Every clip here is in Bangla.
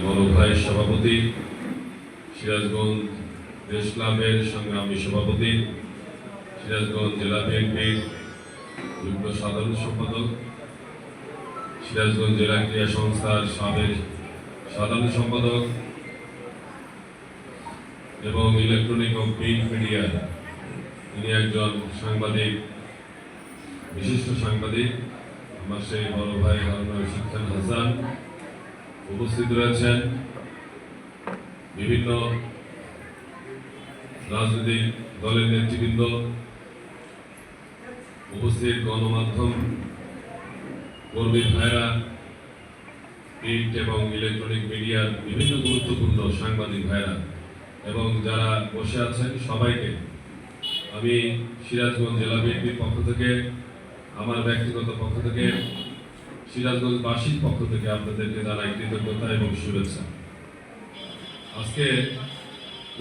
বড় ভাই সভাপতি, সিরাজগঞ্জ দেশ ক্লাবের সংগ্রামী সভাপতি, সিরাজগঞ্জ জেলা বিএনপির যুগ্ম সাধারণ সম্পাদক, সিরাজগঞ্জ জেলা ক্রীড়া সংস্থার সাবেক সাধারণ সম্পাদক এবং ইলেকট্রনিক ও প্রিন্ট মিডিয়ার তিনি একজন সাংবাদিক, বিশিষ্ট সাংবাদিক, আমার সেই বড় ভাই হারুন রশিদ খান হাসান উপস্থিত রয়েছেন। বিভিন্ন রাজনৈতিক দলের নেতৃবৃন্দ উপস্থিত, গণমাধ্যম কর্মী ভাইরা, প্রিন্ট এবং ইলেকট্রনিক মিডিয়ার বিভিন্ন গুরুত্বপূর্ণ সাংবাদিক ভাইরা এবং যারা বসে আছেন সবাইকে আমি সিরাজগঞ্জ জেলা বিএনপির পক্ষ থেকে, আমার ব্যক্তিগত পক্ষ থেকে, সিরাজগঞ্জবাসীর পক্ষ থেকে আপনাদেরকে জানাই কৃতজ্ঞতা এবং শুভেচ্ছা। আজকে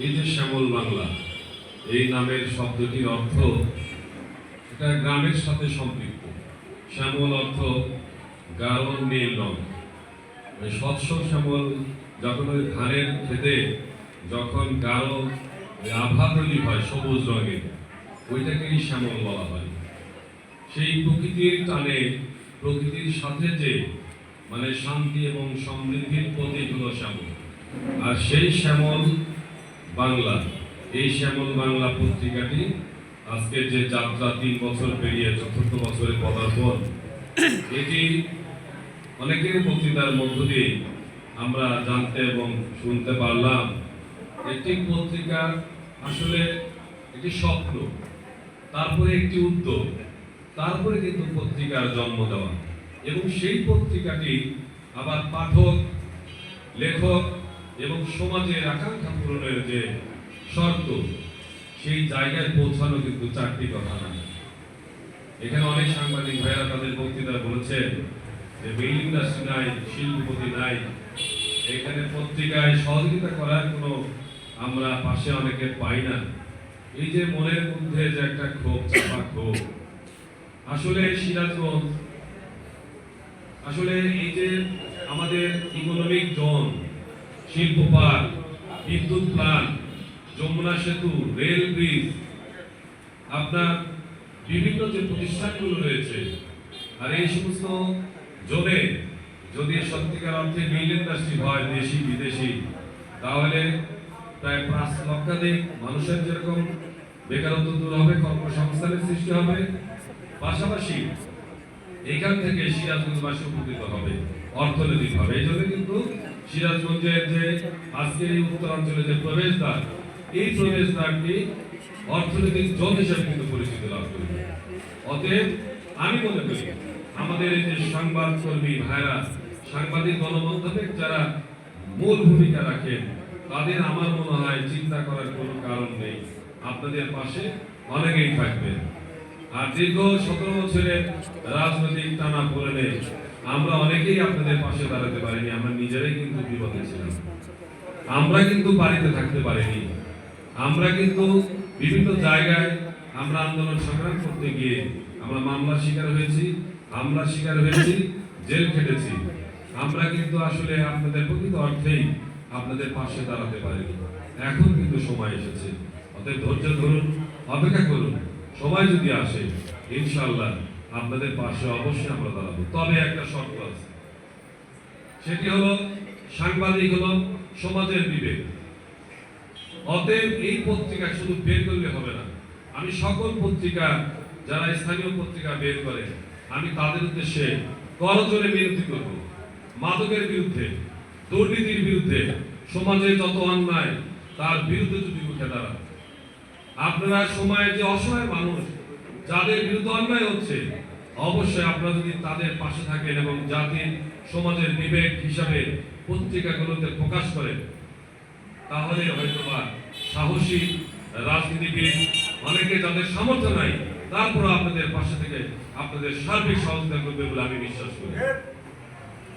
এই যে শ্যামল বাংলা, এই নামের শব্দটির অর্থ এটা গ্রামের সাথে সম্পৃক্ত। শ্যামল অর্থ গাঢ় নীল রং। স্বচ্ছ শ্যামল যখন ওই ধানের খেতে যখন গাঢ় আভা তৈরি হয় সবুজ রঙের, ওইটাকেই শ্যামল বলা হয়। সেই প্রকৃতির টানে, প্রকৃতির সাথে যে মানে শান্তি এবং সমৃদ্ধির প্রতীক হলো শ্যামল। আর সেই শ্যামল বাংলা, এই শ্যামল বাংলা পত্রিকাটি আজকে যে যাত্রা 3 বছর পেরিয়ে 4র্থ বছরে পদার্পণ, এটি অনেকের বক্তৃতার মধ্য দিয়ে আমরা জানতে এবং শুনতে পারলাম একটি পত্রিকা আসলে একটি স্বপ্ন, তারপরে একটি উদ্যোগ, তারপরে কিন্তু পত্রিকার জন্ম দেওয়া এবং সেই পত্রিকাটি আবার পাঠক, লেখক এবং সমাজের আকাঙ্ক্ষা পূরণের যে শর্ত, সেই জায়গায় পৌঁছানো কিন্তু 4টি কথা না। এখানে অনেক সাংবাদিক ভাইরা তাদের বক্তৃতা বলেছে যে মেইল ইন্ডাস্ট্রি নাই, শিল্পপতি নাই, এখানে পত্রিকায় সহযোগিতা করার কোনো আমরা পাশে অনেকে পাই না। এই যে মনের মধ্যে যে একটা ক্ষোভ, চাপা ক্ষোভ, আসলে সিরাজগঞ্জ, আসলে এই যে আমাদের ইকোনমিক জোন, শিল্প পার্ক, বিদ্যুৎ প্লান্ট, যমুনা সেতু, রেল ব্রিজ, আপনার বিভিন্ন যে প্রতিষ্ঠানগুলো রয়েছে, আর এই সমস্ত জোনে যদি সত্যিকার অর্থে মিল ইন্ডাস্ট্রি হয়, দেশি বিদেশি, তাহলে প্রায় 5 লক্ষাধিক মানুষের যেরকম বেকারত্ব দূর হবে, কর্মসংস্থানের সৃষ্টি হবে, পাশাপাশি এইখান থেকে সিরাজগঞ্জবাসী উপকৃত হবে অর্থনৈতিকভাবে। এই জন্য কিন্তু সিরাজগঞ্জের যে আজকের এই উত্তরাঞ্চলে যে প্রবেশদ্বার, এই প্রবেশদ্বারটি অর্থনৈতিক জোন হিসেবে কিন্তু পরিচিত লাভ করবে। অতএব আমি মনে করি আমাদের এই যে সংবাদ কর্মী ভাইরা, সাংবাদিক গণমাধ্যমে যারা মূল ভূমিকা রাখেন, তাদের আমার মনে হয় চিন্তা করার কোনো কারণ নেই, আপনাদের পাশে অনেকেই থাকবেন। আর দীর্ঘ 17 বছরের রাজনৈতিক টানা পড়েনে আমরা অনেকেই আপনাদের পাশে দাঁড়াতে পারিনি। আমরা নিজেরাই কিন্তু বিপদে ছিলাম, আমরা কিন্তু বাড়িতে থাকতে পারিনি, আমরা কিন্তু বিভিন্ন জায়গায় আমরা আন্দোলন সংগ্রাম করতে গিয়ে আমরা মামলার শিকার হয়েছি, হামলার শিকার হয়েছি, জেল খেটেছি। আমরা কিন্তু আসলে আপনাদের প্রকৃত অর্থেই আপনাদের পাশে দাঁড়াতে পারিনি। এখন কিন্তু সময় এসেছে, অতএব ধৈর্য ধরুন, অপেক্ষা করুন। সময় যদি আসে ইনশাআল্লাহ আপনাদের পাশে অবশ্যই আমরা দাঁড়াবো। তবে একটা শর্ত আছে, সেটি হলো সাংবাদিক হলো সমাজের বিবেক। অতএব এই পত্রিকা শুধু বের করলে হবে না। আমি সকল পত্রিকা, যারা স্থানীয় পত্রিকা বের করে, আমি তাদের উদ্দেশ্যে করজোরে বিরোধী করব। মাদকের বিরুদ্ধে, দুর্নীতির বিরুদ্ধে, সমাজে যত অন্যায় তার বিরুদ্ধে যদি উঠে দাঁড়ান। আপনারা সময়ের যে অসহায় মানুষ, যাদের বিরুদ্ধে অন্যায় হচ্ছে, অবশ্যই আপনারা যদি তাদের পাশে থাকেন এবং জাতির সমাজের বিবেক হিসাবে পত্রিকাগুলোতে প্রকাশ করেন, তাহলে হয়তোবা সাহসী রাজনীতিবিদ অনেকে যাদের সামর্থ্য নাই, তারপরে আপনাদের পাশে থেকে আপনাদের সার্বিক সহযোগিতা করবে বলে আমি বিশ্বাস করি।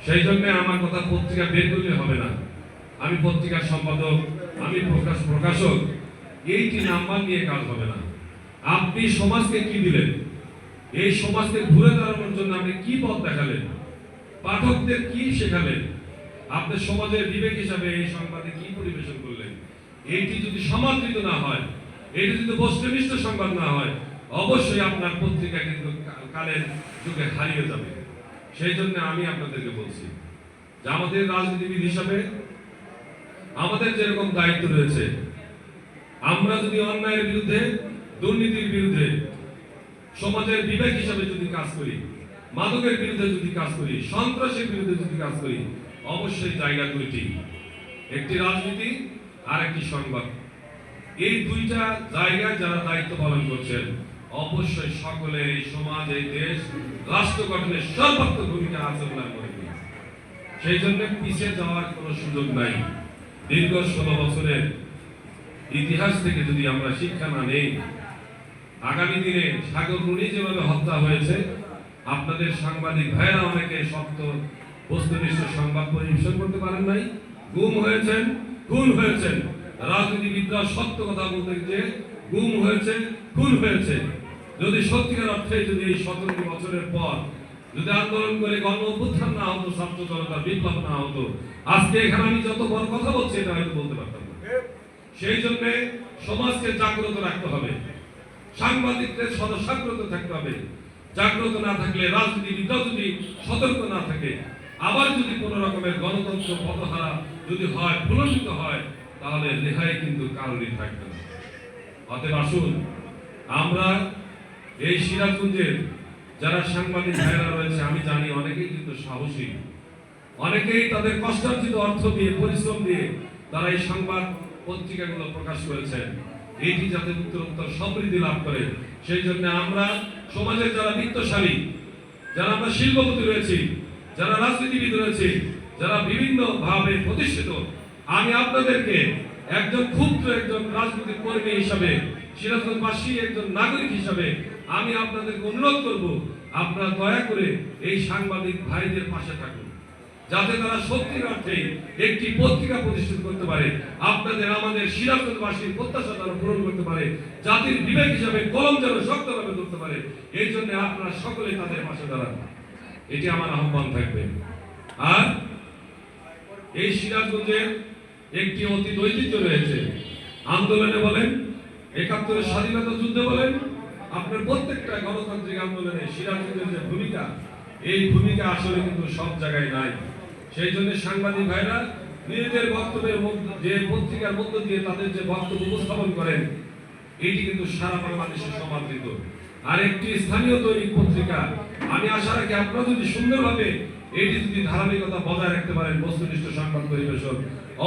সেই জন্য আমার কথা পত্রিকা বের করলে হবে না। আমি পত্রিকার সম্পাদক, আমি প্রকাশক, এইটি নাম্বার নিয়ে কাজ হবে না। আপনি সমাজকে কি দিলেন, এই সমাজকে ঘুরে দাঁড়ানোর জন্য আপনি কি পথ দেখালেন, পাঠকদের কি শেখালেন, আপনি সমাজের বিবেক হিসাবে এই সংবাদে কি পরিবেশন করলেন? এইটি যদি সমাদৃত না হয়, এটি যদি বস্তুনিষ্ঠ সংবাদ না হয়, অবশ্যই আপনার পত্রিকা কিন্তু কালের যুগে হারিয়ে যাবে। সেই জন্য আমি আপনাদেরকে বলছি যে আমাদের রাজনীতিবিদ হিসাবে আমাদের যেরকম দায়িত্ব রয়েছে, আমরা যদি অন্যায়ের বিরুদ্ধে, দুর্নীতির বিরুদ্ধে, সমাজের বিবেক হিসাবে যদি কাজ করি, মাদকের বিরুদ্ধে যদি কাজ করি, সন্ত্রাসের বিরুদ্ধে যদি কাজ করি, অবশ্যই জায়গা দুইটি, একটি রাজনীতি আর একটি সংবাদ। এই দুইটা জায়গায় যারা দায়িত্ব পালন করছেন, অবশ্যই সকলের এই সমাজ, এই দেশ, রাষ্ট্র গঠনের সর্বাত্মক ভূমিকা আছে বলে আমি মনে করি। সেই জন্য পিছিয়ে যাওয়ার কোনো সুযোগ নাই। দীর্ঘ 16 বছরের ইতিহাস থেকে যদি আমরা শিক্ষা না নেই, আগামী দিনে সাগর রুনি যেভাবে হত্যা হয়েছে, আপনাদের সাংবাদিক ভাইয়েরা অনেকে সত্য বস্তুনিষ্ঠ সংবাদ পরিবেশন করতে পারেন নাই, গুম হয়েছেন, খুন হয়েছেন। রাজনীতিবিদরা সত্য কথা বলতে গিয়ে গুম হয়েছে, খুন হয়েছে। যদি সত্যিকার অর্থে যদি এই 17 বছরের পর যদি আন্দোলন করে গণ অভ্যুত্থান না হতো, ছাত্র জনতার বিপ্লব না হতো, আজকে এখানে আমি যত বড় কথা বলছি এটা হয়তো বলতে পারতাম না। সেই জন্য সমাজকে জাগ্রত রাখতে হবে, সাংবাদিকদের সদস্যাগ্রত থাকতে হবে। জাগ্রত না থাকলে, রাজনীতিবিদরাও যদি সতর্ক না থাকে, আবার যদি কোন রকমের গণতন্ত্র পথহারা যদি হয়, ভুলণ্ঠিত হয়, তাহলে রেহাই কিন্তু কারণই থাকবে না। অতএব আসুন আমরা এই সিরাজগঞ্জের যারা সাংবাদিক ভাইরা রয়েছে, আমি জানি অনেকেই কিন্তু সাহসী, অনেকেই তাদের কষ্টার্জিত অর্থ দিয়ে, পরিশ্রম দিয়ে তারা এই সংবাদ পত্রিকাগুলো প্রকাশ করেছেন, এটি যাতে উত্তরোত্তর সমৃদ্ধি লাভ করে। সেই জন্য আমরা সমাজের যারা বিত্তশালী, যারা আমরা শিল্পপতি রয়েছি, যারা রাজনীতিবিদ রয়েছে, যারা বিভিন্ন ভাবে প্রতিষ্ঠিত, আমি আপনাদেরকে একজন ক্ষুদ্র একজন রাজনৈতিক কর্মী হিসাবে, সিরাজগঞ্জবাসী একজন নাগরিক হিসাবে আমি আপনাদেরকে অনুরোধ করব, আপনারা দয়া করে এই সাংবাদিক ভাইদের পাশে থাকুন, যাতে তারা সত্যির অর্থে একটি পত্রিকা প্রতিষ্ঠিত করতে পারে, আপনাদের আমাদের সিরাজগঞ্জবাসীর প্রত্যাশা তারা পূরণ করতে পারে, জাতির বিবেক হিসাবে কলম যেন শক্তভাবে ধরতে পারে। এই জন্য আপনারা সকলে তাদের পাশে দাঁড়ান, এটি আমার আহ্বান থাকবে। আর এই সিরাজগঞ্জের একটি অতীত ঐতিহ্য রয়েছে, আন্দোলনে বলেন, 71-এর স্বাধীনতা যুদ্ধে বলেন, আপনার প্রত্যেকটা গণতান্ত্রিক আন্দোলনে সিরাজগঞ্জের যে ভূমিকা, এই ভূমিকা আসলে কিন্তু সব জায়গায় নাই। সেই জন্য সাংবাদিক ভাইরা নিজেদের বক্তব্যের মধ্যে, যে পত্রিকার মধ্য দিয়ে তাদের যে বক্তব্য উপস্থাপন করেন, এটি কিন্তু সারা বাংলাদেশে সমাদৃত। আর একটি স্থানীয় দৈনিক পত্রিকা, আমি আশা রাখি আপনারা যদি সুন্দরভাবে এটি যদি ধারাবাহিকতা বজায় রাখতে পারেন, বস্তুনিষ্ঠ সংবাদ পরিবেশন,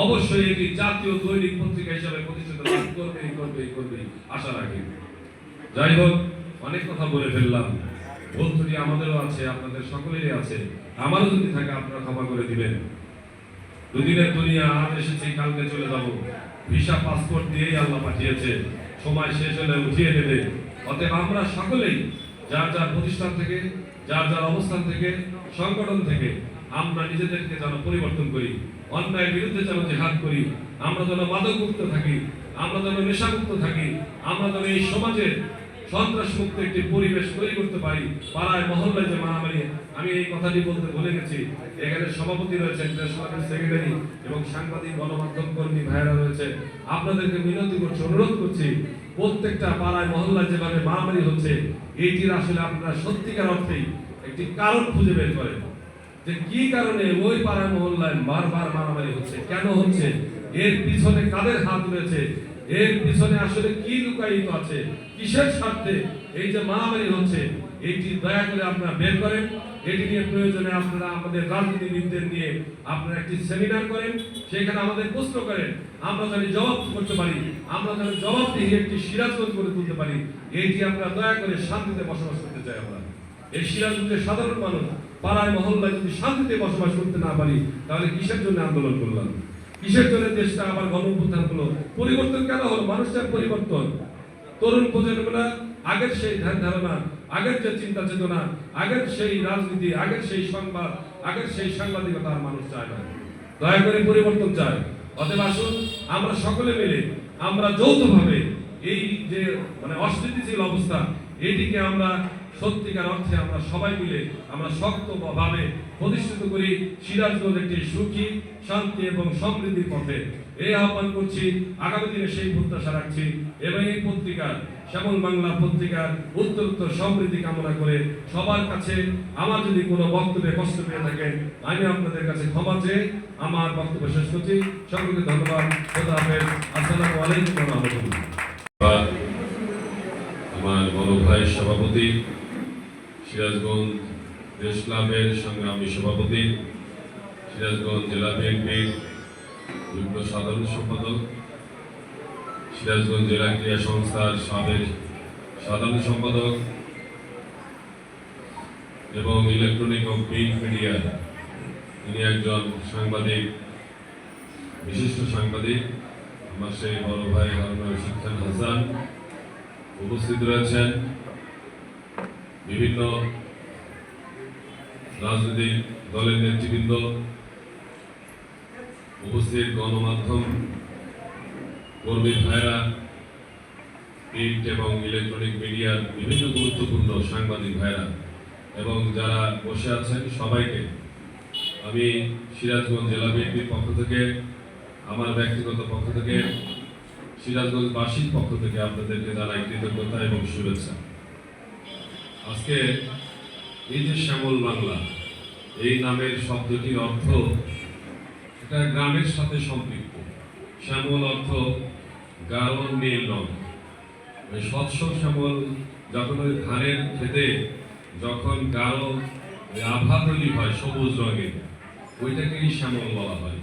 অবশ্যই এটি জাতীয় দৈনিক পত্রিকা হিসাবে প্রতিষ্ঠিত লাভ করবে আশা রাখি। যাই হোক, অনেক কথা বলে ফেললাম, ভুল ত্রুটি আমাদেরও আছে, আপনাদের সকলেরই আছে, আমারও যদি থাকে আপনারা ক্ষমা করে দিবেন। দুদিনের দুনিয়া, আজ এসেছি কালকে চলে যাব, ভিসা পাসপোর্ট দিয়েই আল্লাহ পাঠিয়েছে, সময় শেষ হলে উঠিয়ে নেবে। অতএব আমরা সকলেই যার যার প্রতিষ্ঠান থেকে, যার যার অবস্থান থেকে, সংগঠন থেকে আমরা নিজেদেরকে যেন পরিবর্তন করি, অন্যায়ের বিরুদ্ধে যেন জিহাদ করি, আমরা যেন মাদক মুক্ত থাকি, আমরা যেন নেশামুক্ত থাকি, আমরা যেন এই সমাজে সন্ত্রাস মুক্ত একটি পরিবেশ তৈরি করতে পারি। পাড়ায় মহল্লায় যে মারামারি, আমি এই কথাটি বলতে ভুলে গেছি, এখানে সভাপতি রয়েছেন, সেক্রেটারি এবং সাংবাদিক গণমাধ্যম কর্মী ভাইয়েরা রয়েছে, আপনাদেরকে মিনতি করছি, অনুরোধ করছি, প্রত্যেকটা পাড়ায় মহল্লায় যেভাবে মারামারি হচ্ছে, এইটির আসলে আপনারা সত্যিকার অর্থেই একটি কারণ খুঁজে বের করেন, যে কি কারণে ওই পাড়ায় মহল্লায় বারবার মারামারি হচ্ছে, কেন হচ্ছে, এর পিছনে কাদের হাত রয়েছে, এর পিছনে আসলে কি লুকায়িত আছে, কিসের স্বার্থে এই যে মারামারি হচ্ছে, এইটি দয়া করে আপনারা বের করেন। এটি নিয়ে প্রয়োজনে আপনারা আমাদের রাজনীতিবিদদের নিয়ে আপনারা একটি সেমিনার করেন, সেখানে আমাদের প্রশ্ন করেন, আমরা যেন জবাব করতে পারি, আমরা যেন জবাব দিয়ে একটি সিরাজগঞ্জ করে তুলতে পারি। এইটি আমরা দয়া করে শান্তিতে বসবাস করতে চাই। আমরা এই সিরাজগঞ্জের সাধারণ মানুষ পাড়ায় মহল্লায় যদি শান্তিতে বসবাস করতে না পারি, তাহলে কিসের জন্য আন্দোলন করলাম, কিসের জন্য দেশটা আবার গণঅভ্যুত্থান হলো, পরিবর্তন কেন হলো, মানুষের পরিবর্তন, তরুণ প্রজন্মরা আগের সেই ধ্যান ধারণা, আগের যে চিন্তা চেতনা, আগের সেই রাজনীতি, আগের সেই সংবাদ, আগের সেই সাংবাদিকতা আর মানুষ চায় না, দয়া করে পরিবর্তন চায়। অতএব আসুন আমরা সকলে মিলে, আমরা যৌথভাবে এই যে অস্থিতিশীল অবস্থা, এটিকে আমরা সত্যিকার অর্থে আমরা সবাই মিলে আমরা শক্তভাবে প্রতিষ্ঠিত করি সিরাজগঞ্জ একটি সুখী, শান্তি এবং সমৃদ্ধির পথে। এই আহ্বান করছি, আগামী দিনে সেই প্রত্যাশা রাখছি এবং এই পত্রিকার শ্যামল বাংলা পত্রিকার উত্তরোত্তর সমৃদ্ধি কামনা করে সবার কাছে আমার যদি কোনো বক্তব্যে কষ্ট পেয়ে থাকেন আমি আপনাদের কাছে ক্ষমা চেয়ে আমার বক্তব্য শেষ করছি। সকলকে ধন্যবাদ। খোদা হাফেজ। আসসালামু আলাইকুম ওয়া রাহমাতুল্লাহ। আমার বড় ভাই সভাপতি, সিরাজগঞ্জ প্রেস ক্লাবের সংগ্রামী সভাপতি, সিরাজগঞ্জ জেলা বিএনপির যুগ্ম সাধারণ সম্পাদক, সিরাজগঞ্জ জেলা ক্রীড়া সংস্থার সাবেক সাধারণ সম্পাদক এবং ইলেকট্রনিক ও প্রিন্ট মিডিয়ার তিনি একজন সাংবাদিক, বিশিষ্ট সাংবাদিক, আমার সেই বড় ভাই হারুন রশিদ খান হাসান উপস্থিত রয়েছেন, বিভিন্ন রাজনৈতিক দলের নেতৃবৃন্দ উপস্থিত, গণমাধ্যম কর্মী ভাইরা, প্রিন্ট এবং ইলেকট্রনিক মিডিয়ার বিভিন্ন গুরুত্বপূর্ণ সাংবাদিক ভাইরা এবং যারা বসে আছেন সবাইকে আমি সিরাজগঞ্জ জেলা বিএনপির পক্ষ থেকে, আমার ব্যক্তিগত পক্ষ থেকে, সিরাজগঞ্জবাসীর পক্ষ থেকে আপনাদেরকে জানাই কৃতজ্ঞতা এবং শুভেচ্ছা। আজকে এই যে শ্যামল বাংলা এই নামের শব্দটির অর্থ এটা গ্রামের সাথে সম্পৃক্ত। শ্যামল অর্থ গাঢ় নীল রং। স্বচ্ছ শ্যামল যখন ওই ধানের খেতে যখন গাঢ় আভা তৈরি হয় সবুজ রঙের, ওইটাকেই শ্যামল বলা হয়।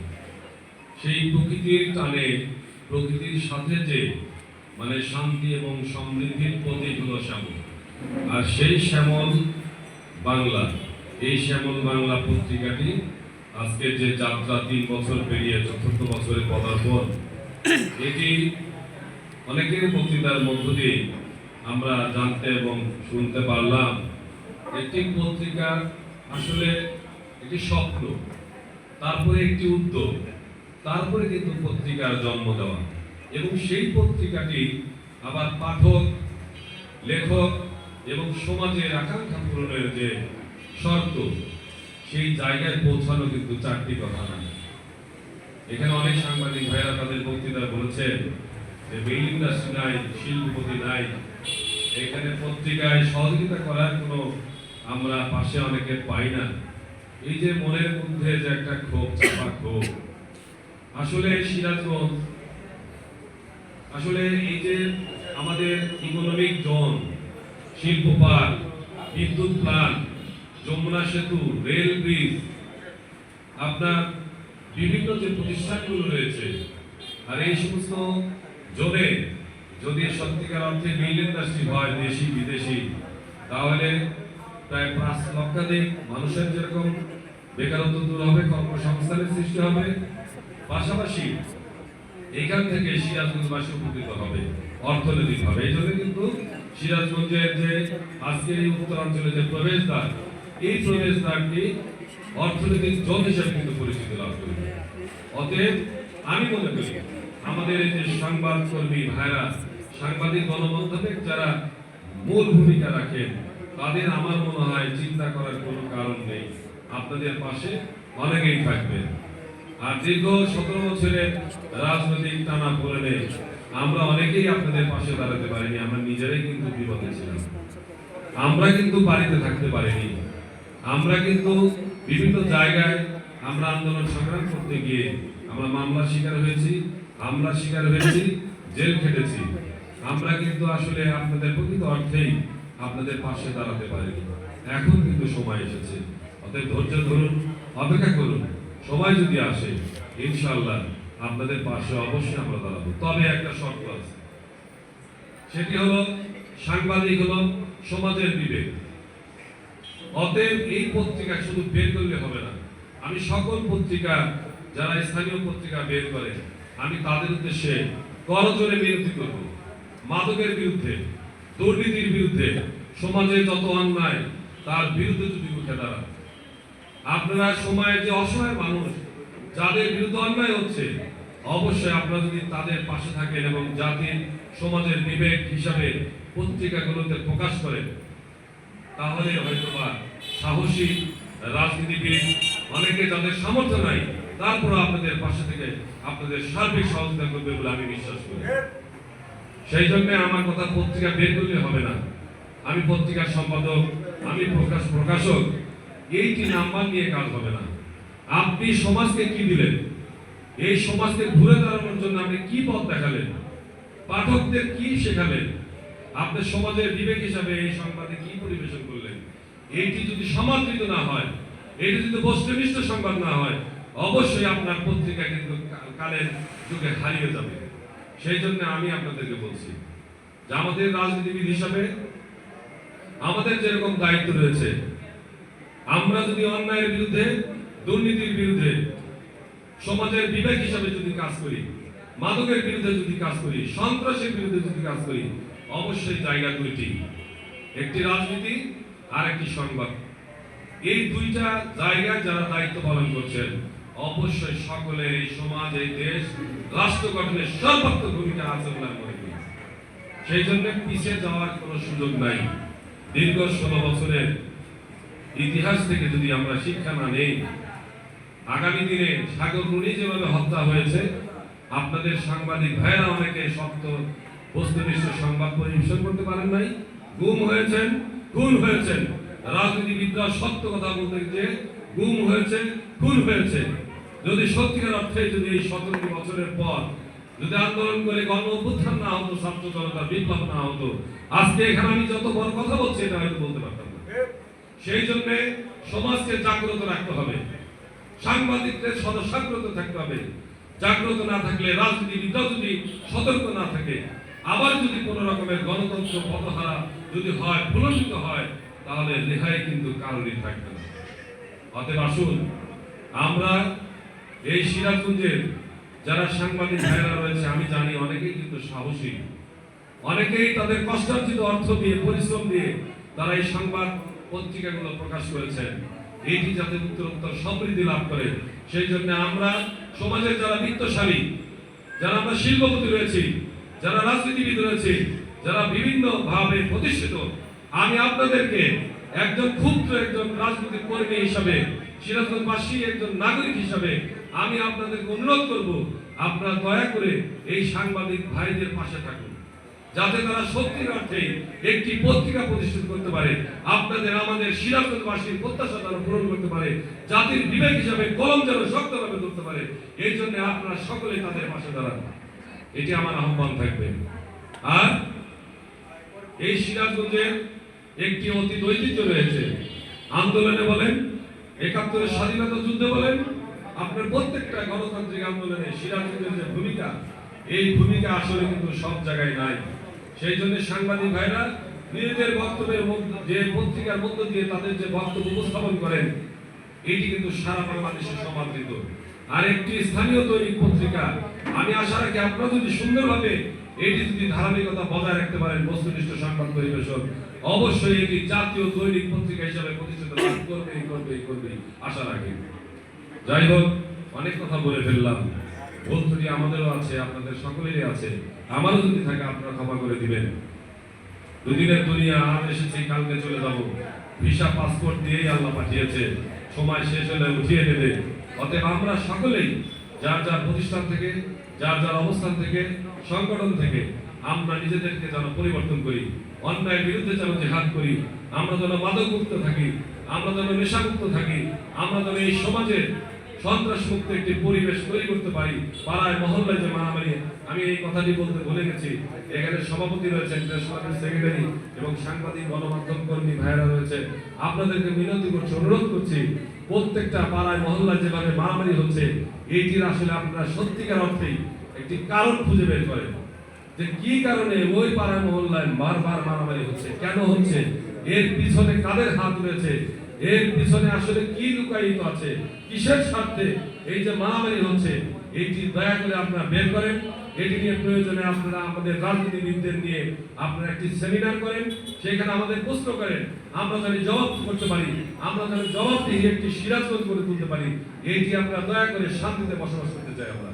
সেই প্রকৃতির টানে, প্রকৃতির সাথে যে মানে শান্তি এবং সমৃদ্ধির প্রতীক হলো শ্যামল। আর সেই শ্যামল বাংলা, এই শ্যামল বাংলা পত্রিকাটি আজকে যে যাত্রা 3 বছর পেরিয়ে 4th বছরে পদার্পণ, এটি অনেকের বক্তৃতার মধ্য দিয়ে আমরা জানতে এবং শুনতে পারলাম একটি পত্রিকা আসলে একটি স্বপ্ন, তারপরে একটি উদ্যোগ, তারপরে কিন্তু পত্রিকার জন্ম দেওয়া এবং সেই পত্রিকাটি আবার পাঠক, লেখক এবং সমাজের আকাঙ্ক্ষা পূরণের যে শর্ত, সেই জায়গায় পৌঁছানো কিন্তু 4টি কথা না। এখানে অনেক সাংবাদিক ভাইরা তাদের বক্তৃতায় বলেছেন যে মেইল ইন্ডাস্ট্রি নাই, শিল্পপতি নাই, এখানে পত্রিকায় সহযোগিতা করার কোনো আমরা পাশে অনেকে পাই না। এই যে মনের মধ্যে যে একটা ক্ষোভ, চাপা ক্ষোভ, আসলে সিরাজগঞ্জ, আসলে এই যে আমাদের ইকোনমিক জোন, শিল্প পার্ক, বিদ্যুৎ প্লান্ট, যমুনা সেতু, রেল ব্রিজ, আপনার বিভিন্ন যে প্রতিষ্ঠানগুলো রয়েছে, আর এই সমস্ত জোনে যদি সত্যিকার অর্থে মিল ইন্ডাস্ট্রি হয় দেশি বিদেশি, তাহলে প্রায় 5 লক্ষাধিক মানুষের যেরকম বেকারত্ব দূর হবে, কর্মসংস্থানের সৃষ্টি হবে, পাশাপাশি এখান থেকে সিরাজগঞ্জবাসী উপকৃত হবে অর্থনৈতিকভাবে। এই জন্য কিন্তু সিরাজগঞ্জের যে আজকের এই উত্তরাঞ্চলে যে প্রবেশদ্বার, এই প্রবেশদ্বারটি অর্থনৈতিক জোন হিসেবে কিন্তু পরিচিতি লাভ করবে। অতএব আমি মনে করি আমাদের এই যে সংবাদ কর্মী ভাইরা, সাংবাদিক গণমাধ্যমে যারা মূল ভূমিকা রাখেন, তাদের আমার মনে হয় চিন্তা করার কোনো কারণ নেই, আপনাদের পাশে অনেকেই থাকবে। আর দীর্ঘ 17 বছরের রাজনৈতিক টানা পড়ে আমরা অনেকেই আপনাদের পাশে দাঁড়াতে পারিনি, আমরা নিজেরাই কিন্তু বিপদে ছিলাম, আমরা কিন্তু বাড়িতে থাকতে পারিনি, আমরা কিন্তু বিভিন্ন জায়গায় আমরা আন্দোলন সংগ্রাম করতে গিয়ে আমরা মামলার শিকার হয়েছি, হামলার শিকার হয়েছি, জেল খেটেছি। আমরা কিন্তু আসলে আপনাদের প্রকৃত অর্থেই আপনাদের পাশে দাঁড়াতে পারিনি। এখন কিন্তু সময় এসেছে, অতএব ধৈর্য ধরুন, অপেক্ষা করুন, সময় যদি আসে ইনশাআল্লাহ আপনাদের পাশে অবশ্যই আমরা দাঁড়াবো। তবে একটা শর্ত আছে, সেটি হলো সাংবাদিক হলো সমাজের বিবেক। অতএব এই পত্রিকা শুধু বের করলে হবে না, আমি সকল পত্রিকা যারা স্থানীয় পত্রিকা বের করে আমি তাদের উদ্দেশ্যে করজোরে বিরোধী করব। মাদকের বিরুদ্ধে, দুর্নীতির বিরুদ্ধে, সমাজে যত অন্যায় তার বিরুদ্ধে যদি উঠে দাঁড়ান, আপনারা সময়ের যে অসহায় মানুষ যাদের বিরুদ্ধে অন্যায় হচ্ছে, অবশ্যই আপনারা যদি তাদের পাশে থাকেন এবং জাতির সমাজের বিবেক হিসাবে পত্রিকাগুলোতে প্রকাশ করেন, তাহলে হয়তোবা সাহসী রাজনীতিবিদ অনেকে যাদের সামর্থ্য নাই তারপর আপনাদের পাশে থেকে আপনাদের সার্বিক সহযোগিতা করবে বলে আমি বিশ্বাস করি। সেই জন্য আমার কথা পত্রিকা বের করলে হবে না। আমি পত্রিকার সম্পাদক, আমি প্রকাশক, এইটি নাম্বার নিয়ে কাজ হবে না। আপনি সমাজকে কি দিলেন, এই সমাজকে ঘুরে দাঁড়ানোর জন্য আপনি কি পথ দেখালেন, পাঠকদের কি শেখালেন, আপনি সমাজের বিবেক হিসাবে এই সংবাদে কি পরিবেশন করলেন, এইটি যদি সমাদৃত না হয়, এটি যদি বস্তুনিষ্ঠ সংবাদ না হয়, অবশ্যই আপনার পত্রিকা কিন্তু কালের যুগে হারিয়ে যাবে। সেই জন্য আমি আপনাদেরকে বলছি যে আমাদের রাজনীতিবিদ হিসাবে আমাদের যেরকম দায়িত্ব রয়েছে, আমরা যদি অন্যায়ের বিরুদ্ধে, দুর্নীতির বিরুদ্ধে, সমাজের বিবেক হিসাবে যদি কাজ করি, মাদকের বিরুদ্ধে যদি কাজ করি, সন্ত্রাসের বিরুদ্ধে যদি কাজ করি, অবশ্যই জায়গা দুইটি, একটি রাজনীতি আর একটি সংবাদ। এই দুইটা জায়গায় যারা দায়িত্ব পালন করছেন, অবশ্যই সকলের এই সমাজ, এই দেশ, রাষ্ট্র গঠনের সর্বাত্মক ভূমিকা আছে বলে মনে করি। সেই জন্য পিছিয়ে যাওয়ার কোনো সুযোগ নাই। দীর্ঘ 16 বছরের ইতিহাস থেকে যদি আমরা শিক্ষা না নেই, আগামী দিনে সাগর রুনি যেভাবে হত্যা হয়েছে, আপনাদের সাংবাদিক ভাইরা অনেকে সত্য বস্তুনিষ্ঠ সংবাদ পরিবেশন করতে পারেন নাই, গুম হয়েছেন, খুন হয়েছেন। রাজনীতিবিদরা সত্য কথা বলতে গিয়ে গুম হয়েছে, খুন হয়েছে। যদি সত্যিকার অর্থে যদি এই 17 বছরের পর যদি আন্দোলন করে গণ অভ্যুত্থান না হতো, ছাত্র জনতার বিপ্লব না হতো, আজকে এখানে আমি যত বড় কথা বলছি এটা হয়তো বলতে পারতাম না। সেই জন্য সমাজকে জাগ্রত রাখতে হবে, সাংবাদিকদের সদস্যাগ্রত থাকতে হবে। জাগ্রত না থাকলে, রাজনীতিবিদরা যদি সতর্ক না থাকে, আবার যদি কোনো রকমের গণতন্ত্র পথহারা যদি হয়, প্রলম্বিত হয়, তাহলে রেহাই কিন্তু কারোরই থাকবে না। অতএব আসুন আমরা এই সিরাজগঞ্জের যারা সাংবাদিক ভাইরা রয়েছে, আমি জানি অনেকেই কিন্তু সাহসী, অনেকেই তাদের কষ্টার্জিত অর্থ দিয়ে, পরিশ্রম দিয়ে তারা এই সংবাদ পত্রিকাগুলো প্রকাশ করেছেন, এইটি যাতে উত্তরোত্তর সমৃদ্ধি লাভ করে। সেই জন্য আমরা সমাজের যারা বিত্তশালী, যারা আমরা শিল্পপতি রয়েছি, যারা রাজনীতিবিদ রয়েছে, যারা বিভিন্ন ভাবে প্রতিষ্ঠিত, আমি আপনাদেরকে একজন ক্ষুদ্র একজন রাজনৈতিক কর্মী হিসাবে, সিরাজগঞ্জবাসী একজন নাগরিক হিসাবে আমি আপনাদেরকে অনুরোধ করব, আপনারা দয়া করে এই সাংবাদিক ভাইদের পাশে থাকুন, যাতে তারা সত্যির অর্থে একটি পত্রিকা প্রতিষ্ঠিত করতে পারে, আপনাদের আমাদের সিরাজগঞ্জবাসীর প্রত্যাশা তারা পূরণ করতে পারে, জাতির বিবেক হিসাবে কলম যেন শক্তভাবে ধরতে পারে। এই জন্য আপনারা সকলে তাদের পাশে দাঁড়ান, এটি আমার আহ্বান থাকবে। আর এই সিরাজগঞ্জের একটি অতীত ঐতিহ্য রয়েছে, আন্দোলনে বলেন, 71-এর স্বাধীনতা যুদ্ধে বলেন, আপনার প্রত্যেকটা গণতান্ত্রিক আন্দোলনে সিরাজগঞ্জের যে ভূমিকা, এই ভূমিকা আসলে কিন্তু সব জায়গায় নাই। সেই জন্য সাংবাদিক ভাইরা নিজেদের বক্তব্যের মধ্যে, যে পত্রিকার মধ্য দিয়ে তাদের যে বক্তব্য উপস্থাপন করেন, এটি কিন্তু সারা বাংলাদেশে সমাদৃত। আর একটি স্থানীয় দৈনিক পত্রিকা, আমি আশা রাখি আপনারা যদি সুন্দরভাবে এটি যদি ধারাবাহিকতা বজায় রাখতে পারেন, বস্তুনিষ্ঠ সংবাদ পরিবেশন, অবশ্যই এটি জাতীয় দৈনিক পত্রিকা হিসাবে প্রতিষ্ঠিত লাভ করবে আশা রাখি। যাই হোক, অনেক কথা বলে ফেললাম, ভুল ত্রুটি আমাদেরও আছে, আপনাদের সকলেরই আছে, আমারও যদি থাকে আপনারা ক্ষমা করে দিবেন। দুদিনের দুনিয়া, আজ এসেছি কালকে চলে যাব, ভিসা পাসপোর্ট দিয়েই আল্লাহ পাঠিয়েছে, সময় শেষ হলে উঠিয়ে দেবে। অতএব আমরা সকলেই যার যার প্রতিষ্ঠান থেকে, যার যার অবস্থান থেকে, সংগঠন থেকে আমরা নিজেদেরকে যেন পরিবর্তন করি, অন্যায়ের বিরুদ্ধে যেন জিহাদ করি, আমরা যেন মাদকমুক্ত থাকি, আমরা যেন নেশামুক্ত থাকি, আমরা যেন এই সমাজে সন্ত্রাস মুক্ত একটি পরিবেশ তৈরি করতে পারি। পাড়ায় মহল্লায় যে মারামারি, আমি এই কথাটি বলতে ভুলে গেছি, এখানে সভাপতি রয়েছেন, সেক্রেটারি এবং সাংবাদিক গণমাধ্যম কর্মী ভাইয়েরা রয়েছে, আপনাদেরকে মিনতি করছি, অনুরোধ করছি, প্রত্যেকটা পাড়ায় মহল্লায় যেভাবে মারামারি হচ্ছে, এইটির আসলে আপনারা সত্যিকার অর্থেই একটি কারণ খুঁজে বের করেন, যে কি কারণে ওই পাড়ায় মহল্লায় বারবার মারামারি হচ্ছে, কেন হচ্ছে, এর পিছনে কাদের হাত রয়েছে, এর পিছনে আসলে কি লুকায়িত আছে, কিসের স্বার্থে এই যে মারামারি হচ্ছে, এইটি দয়া করে আপনারা বের করেন। এটি নিয়ে প্রয়োজনে আপনারা আমাদের রাজনীতিবিদদের নিয়ে আপনারা একটি সেমিনার করেন, সেখানে আমাদের প্রশ্ন করেন, আমরা যেন জবাব করতে পারি, আমরা যেন জবাবদিহি একটি সিরাজগঞ্জ করে তুলতে পারি। এইটি আপনারা দয়া করে শান্তিতে বসবাস করতে চাই। আমরা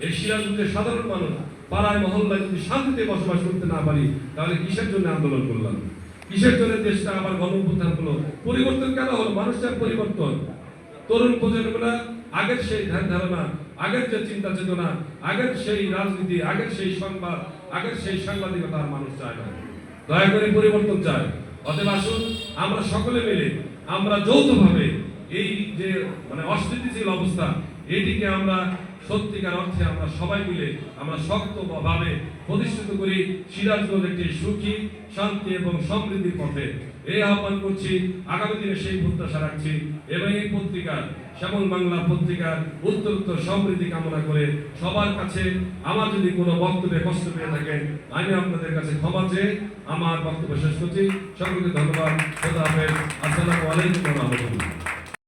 এই সিরাজগঞ্জের সাধারণ মানুষ পাড়ায় মহল্লায় যদি শান্তিতে বসবাস করতে না পারি, তাহলে কিসের জন্য আন্দোলন করলাম? কিসের জন্য দেশটা আবার গণঅভ্যুত্থান হলো? পরিবর্তন কেন হলো? মানুষের পরিবর্তন। তরুণ প্রজন্মরা আগের সেই ধ্যান ধারণা, আগের যে চিন্তা চেতনা, আগের সেই রাজনীতি, আগের সেই সংবাদ, আগের সেই সাংবাদিকতা আর মানুষ চায় না। দয়া করে পরিবর্তন চায়। অতএব আসুন আমরা সকলে মিলে, আমরা যৌথভাবে এই যে মানে অস্থিতিশীল অবস্থা, এটিকে আমরা সত্যিকার অর্থে আমরা সবাই মিলে আমরা শক্তভাবে প্রতিষ্ঠিত করি সিরাজগঞ্জ একটি সুখী, শান্তি এবং সমৃদ্ধির পথে। এই আহ্বান করছি, আগামী দিনে সেই প্রত্যাশা রাখছি এবং এই পত্রিকার শ্যামল বাংলা পত্রিকার উত্তরোত্তর সমৃদ্ধি কামনা করে সবার কাছে আমার যদি কোনো বক্তব্যে কষ্ট পেয়ে থাকেন, আমি আপনাদের কাছে ক্ষমা চেয়ে আমার বক্তব্য শেষ করছি। সকলকে ধন্যবাদ। খোদা হাফেজ। আসসালামু আলাইকুম ওয়া রাহমাতুল্লাহ।